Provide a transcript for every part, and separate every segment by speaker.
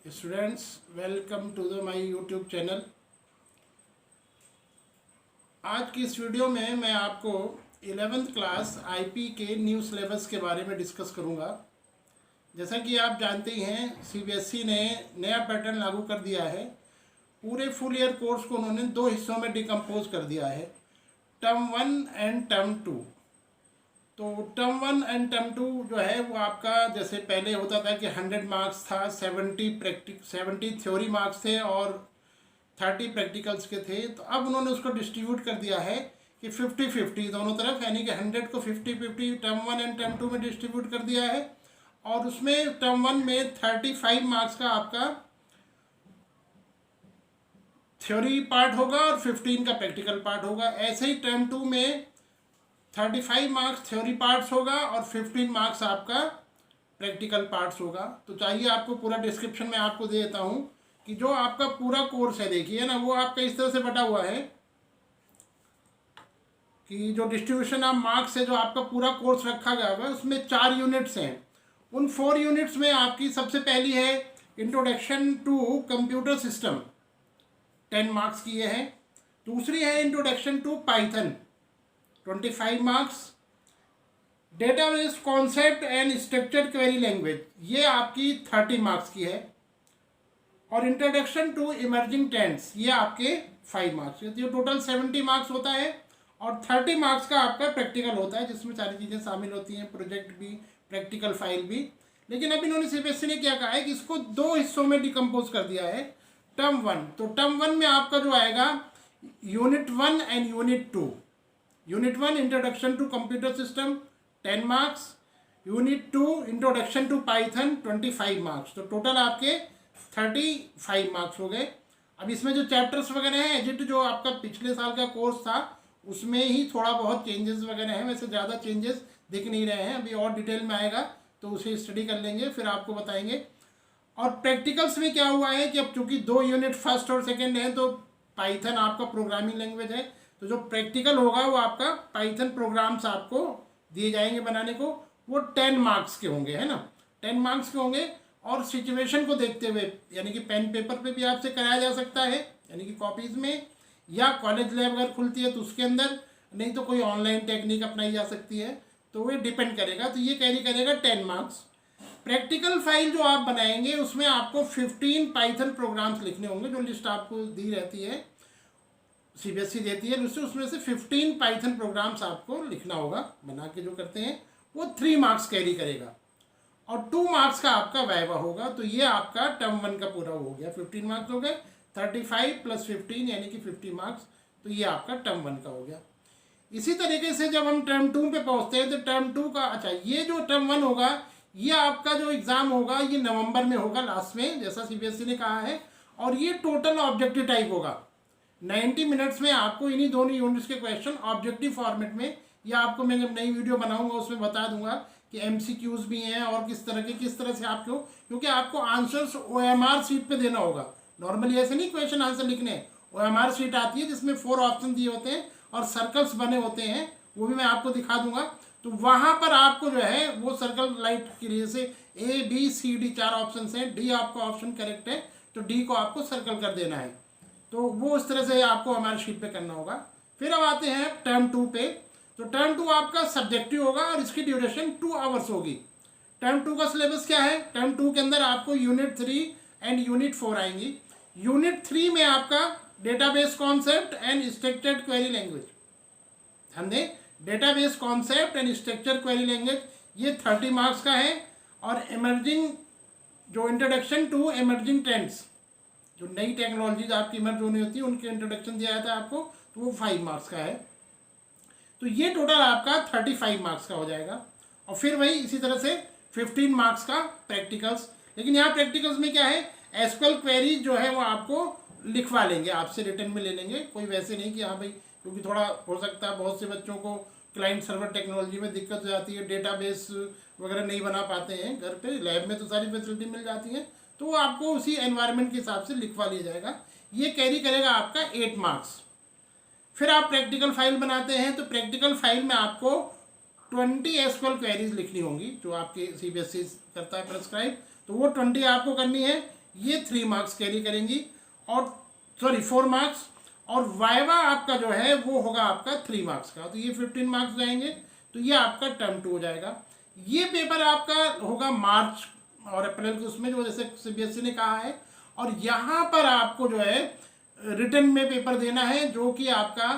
Speaker 1: Students, welcome to the my YouTube channel. आज की इस वीडियो में मैं आपको 11th क्लास आईपी के न्यू सिलेबस के बारे में डिस्कस करूंगा। जैसा कि आप जानते ही हैं, सीबीएसई ने नया पैटर्न लागू कर दिया है। पूरे फुल ईयर कोर्स को उन्होंने दो हिस्सों में डिकम्पोज कर दिया है, टर्म 1 एंड टर्म 2। तो टर्म 1 एंड टर्म 2 जो है वो आपका, जैसे पहले होता था कि 100 मार्क्स था, 70 थ्योरी मार्क्स थे और 30 प्रैक्टिकल्स के थे। तो अब उन्होंने उसको डिस्ट्रीब्यूट कर दिया है कि 50-50 दोनों तरफ, यानी कि 100 को 50-50 टर्म 1 एंड टर्म 2 में डिस्ट्रीब्यूट कर दिया है। और उसमें टर्म 1 में 35 मार्क्स का आपका थ्योरी पार्ट होगा और 15 का प्रैक्टिकल पार्ट होगा। ऐसे ही टर्म 2 में 35 मार्क्स थ्योरी पार्ट्स होगा और 15 मार्क्स आपका प्रैक्टिकल पार्ट्स होगा। तो चाहिए आपको पूरा डिस्क्रिप्शन में आपको दे देता हूँ कि जो आपका पूरा कोर्स है, देखिए ना, वो आपका इस तरह से बटा हुआ है कि जो डिस्ट्रीब्यूशन ऑफ मार्क्स है, जो आपका पूरा कोर्स रखा गया है, उसमें 4 यूनिट्स हैं। उन 4 यूनिट्स में आपकी सबसे पहली है introduction to computer system, 10 marks की ये है। दूसरी है introduction to Python, 25 marks. Database concept and structured query language, ये आपकी 30 मार्क्स की है। और इंट्रोडक्शन टू इमर्जिंग टेंस, ये आपके 5 मार्क्स। ये टोटल 70 मार्क्स होता है और 30 मार्क्स का आपका प्रैक्टिकल होता है, जिसमें सारी चीज़ें शामिल होती हैं, प्रोजेक्ट भी, प्रैक्टिकल फाइल भी। लेकिन अब इन्होंने सीबीएसई ने क्या कहा है कि इसको 2 हिस्सों में डिकम्पोज कर दिया है। टर्म 1, तो टर्म 1 में आपका जो आएगा unit 1 and unit 2। Unit 1 introduction to computer system 10 marks, unit 2 introduction to Python 25 marks. तो टोटल आपके 35 मार्क्स हो गए। अब इसमें जो चैप्टर्स वगैरह हैं, एजिट जो आपका पिछले साल का कोर्स था, उसमें ही थोड़ा बहुत चेंजेस वगैरह हैं। वैसे ज़्यादा चेंजेस दिख नहीं रहे हैं, अभी और डिटेल में आएगा तो उसे स्टडी कर लेंगे, फिर आपको बताएंगे। और प्रैक्टिकल्स में क्या हुआ है कि अब चूँकि 2 यूनिट फर्स्ट और सेकेंड हैं, तो पाइथन आपका प्रोग्रामिंग लैंग्वेज है, तो जो प्रैक्टिकल होगा वो आपका पाइथन प्रोग्राम्स आपको दिए जाएंगे बनाने को। वो 10 मार्क्स के होंगे, है ना, 10 मार्क्स के होंगे। और सिचुएशन को देखते हुए, यानी कि पेन पेपर पे भी आपसे कराया जा सकता है, यानी कि कॉपीज़ में, या कॉलेज लैब अगर खुलती है तो उसके अंदर, नहीं तो कोई ऑनलाइन टेक्निक अपनाई जा सकती है। तो वो डिपेंड करेगा। तो ये कैरी करेगा 10 मार्क्स। प्रैक्टिकल फाइल जो आप बनाएंगे उसमें आपको 15 पाइथन प्रोग्राम्स लिखने होंगे, जो लिस्ट आपको दी रहती है, सीबीएसई देती है उसमें से 15 पाइथन प्रोग्राम्स आपको लिखना होगा। बना के जो करते हैं वो 3 मार्क्स कैरी करेगा और 2 मार्क्स का आपका वाइवा होगा। तो ये आपका टर्म 1 का पूरा हो गया, 15 मार्क्स हो गए, 35 + 15 यानी कि 50 मार्क्स। तो ये आपका टर्म 1 का हो गया। इसी तरीके से जब हम टर्म 2 पे पहुँचते हैं तो टर्म 2 का, अच्छा, ये जो टर्म 1 होगा, ये आपका जो एग्ज़ाम होगा ये नवंबर में होगा, लास्ट में, जैसा सीबीएसई ने कहा है। और ये टोटल ऑब्जेक्टिव टाइप होगा। 90 मिनट्स में आपको इन्हीं दोनों यूनिट्स के क्वेश्चन ऑब्जेक्टिव फॉर्मेट में, या आपको मैं जब नई वीडियो बनाऊंगा उसमें बता दूंगा कि एमसीक्यूज भी हैं और किस तरह से आपको, क्योंकि आपको आंसर्स ओएमआर शीट पे देना होगा। नॉर्मली ऐसे नहीं क्वेश्चन आंसर लिखने, ओएमआर शीट आती है जिसमें 4 ऑप्शन दिए होते हैं और सर्कल्स बने होते हैं, वो भी मैं आपको दिखा दूंगा। तो वहाँ पर आपको जो है वो सर्कल लाइट के लिए से ABCD 4 ऑप्शन हैं, डी आपका ऑप्शन करेक्ट है, तो डी को आपको सर्कल कर देना है। तो वो इस तरह से आपको हमारे शीट पे करना होगा। फिर अब आते हैं टर्म 2 पे। तो टर्म 2 आपका सब्जेक्टिव होगा और इसकी ड्यूरेशन 2 आवर्स होगी। टर्म 2 का सिलेबस क्या है? टर्म 2 के अंदर आपको यूनिट 3 एंड यूनिट 4 आएंगी। यूनिट 3 में आपका database concept and structured query language, ध्यान दें, database concept and structured query language, ये 30 मार्क्स का है। और इमर्जिंग, जो इंट्रोडक्शन टू इमर्जिंग ट्रेंड्स, जो नई टेक्नोलॉजीज आपकी इमर्ज होनी होती है, उनके इंट्रोडक्शन दिया जाता है आपको, तो वो 5 मार्क्स का है। तो ये टोटल आपका 35 मार्क्स का हो जाएगा। और फिर वही इसी तरह से 15 मार्क्स का प्रैक्टिकल्स। लेकिन यहाँ प्रैक्टिकल्स में क्या है, एसक्यूएल क्वेरी जो है वो आपको लिखवा लेंगे, आपसे रिटर्न में ले लेंगे। कोई वैसे नहीं कि हाँ भाई, क्योंकि थोड़ा हो सकता है बहुत से बच्चों को क्लाइंट सर्वर टेक्नोलॉजी में दिक्कत हो जाती है, डेटाबेस वगैरह नहीं बना पाते हैं घर पे, लैब में तो सारी फैसिलिटी मिल जाती है, तो वो आपको उसी एनवायरनमेंट के हिसाब से लिखवा लिया जाएगा। ये कैरी करेगा आपका 8 मार्क्स। फिर आप प्रैक्टिकल फाइल बनाते हैं, तो प्रैक्टिकल फाइल में आपको 20 एसक्यूएल क्वेरीज लिखनी होंगी, जो आपके सीबीएसई करता है प्रेस्क्राइब, तो वो 20 आपको करनी है। ये 3 मार्क्स कैरी करेंगी, और सॉरी 4 मार्क्स, और वाइवा आपका जो है वो होगा आपका 3 मार्क्स का, तो ये 15 मार्क्स जाएंगे। तो ये आपका टर्म 2 हो जाएगा। ये पेपर आपका होगा मार्च और अप्रैल के उसमें, जो जैसे सीबीएसई ने कहा है। और यहाँ पर आपको जो है रिटन में पेपर देना है, जो कि आपका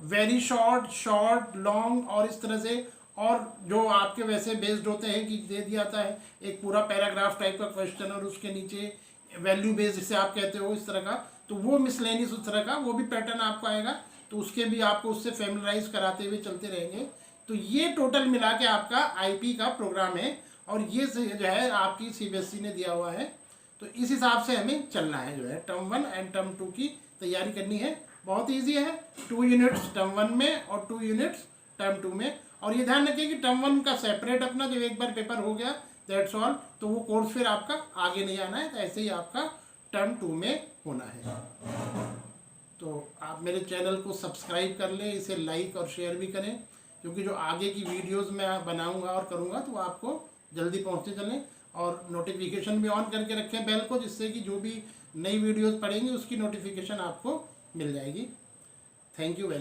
Speaker 1: वेरी शॉर्ट, शॉर्ट, लॉन्ग और इस तरह से, और जो आपके वैसे बेस्ड होते हैं कि दे दिया जाता है एक पूरा पैराग्राफ टाइप का क्वेश्चन, और उसके नीचे वैल्यू बेस्ड जिसे आप कहते हो इस तरह का, तो वो मिसलेनियस उस तरह का वो भी पैटर्न आपको आएगा। तो उसके भी आपको उससे फैमिलराइज कराते हुए चलते रहेंगे। तो ये टोटल मिला के आपका आईपी का प्रोग्राम है, और ये जो है आपकी सीबीएसई ने दिया हुआ है। तो इस हिसाब से हमें चलना है, जो है टर्म 1 एंड टर्म 2 की तैयारी करनी है। बहुत ईजी है, 2 यूनिट्स टर्म 1 में और 2 यूनिट्स टर्म 2 में। और ये ध्यान रखिए कि टर्म 1 का सेपरेट अपना, जब एक बार पेपर हो गया दैट्स ऑल, तो वो कोर्स फिर आपका आगे नहीं आना है, तो ऐसे ही आपका टर्म 2 में होना है। तो आप मेरे चैनल को सब्सक्राइब कर लें, इसे लाइक और शेयर भी करें, क्योंकि जो आगे की वीडियोस मैं बनाऊंगा और करूंगा तो आपको जल्दी पहुंचते चलें। और नोटिफिकेशन भी ऑन करके रखें बेल को, जिससे कि जो भी नई वीडियोस पड़ेंगी उसकी नोटिफिकेशन आपको मिल जाएगी। Thank you very